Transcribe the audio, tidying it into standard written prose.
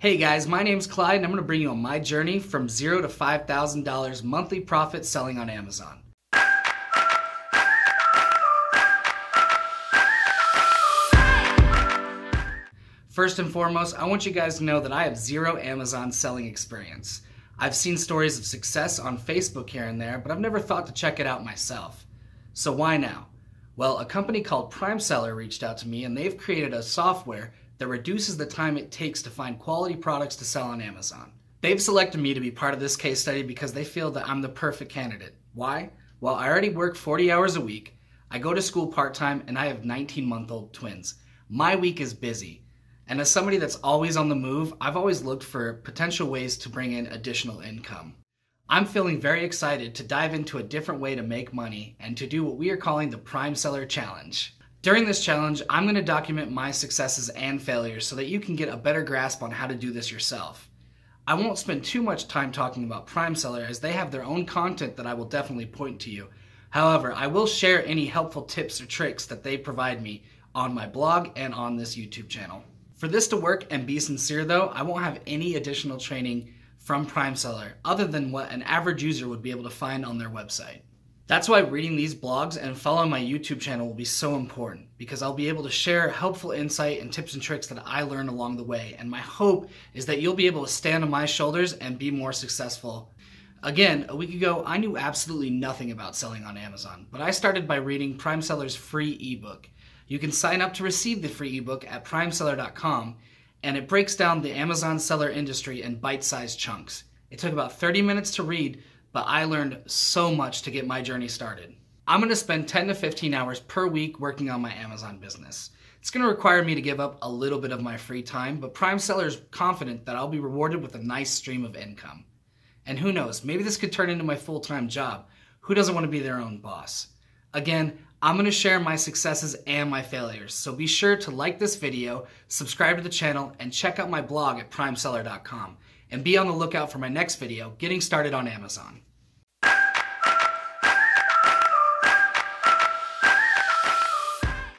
Hey guys, my name's Clyde and I'm going to bring you on my journey from $0 to $5,000 monthly profit selling on Amazon. First and foremost, I want you guys to know that I have zero Amazon selling experience. I've seen stories of success on Facebook here and there, but I've never thought to check it out myself. So why now? Well, a company called PrimeSeller reached out to me and they've created a software that reduces the time it takes to find quality products to sell on Amazon. They've selected me to be part of this case study because they feel that I'm the perfect candidate. Why? Well, I already work 40 hours a week, I go to school part-time, and I have 19-month-old twins. My week is busy. And as somebody that's always on the move, I've always looked for potential ways to bring in additional income. I'm feeling very excited to dive into a different way to make money and to do what we are calling the PrimeSeller Challenge. During this challenge, I'm going to document my successes and failures so that you can get a better grasp on how to do this yourself. I won't spend too much time talking about PrimeSeller as they have their own content that I will definitely point to you. However, I will share any helpful tips or tricks that they provide me on my blog and on this YouTube channel. For this to work and be sincere though, I won't have any additional training from PrimeSeller other than what an average user would be able to find on their website. That's why reading these blogs and following my YouTube channel will be so important, because I'll be able to share helpful insight and tips and tricks that I learned along the way, and my hope is that you'll be able to stand on my shoulders and be more successful. Again, a week ago, I knew absolutely nothing about selling on Amazon, but I started by reading PrimeSeller's free ebook. You can sign up to receive the free ebook at primeseller.com, and it breaks down the Amazon seller industry in bite-sized chunks. It took about 30 minutes to read, but I learned so much to get my journey started. I'm going to spend 10 to 15 hours per week working on my Amazon business. It's going to require me to give up a little bit of my free time, but PrimeSeller is confident that I'll be rewarded with a nice stream of income. And who knows, maybe this could turn into my full-time job. Who doesn't want to be their own boss? Again, I'm going to share my successes and my failures, so be sure to like this video, subscribe to the channel, and check out my blog at primeseller.com. And be on the lookout for my next video, Getting Started on Amazon.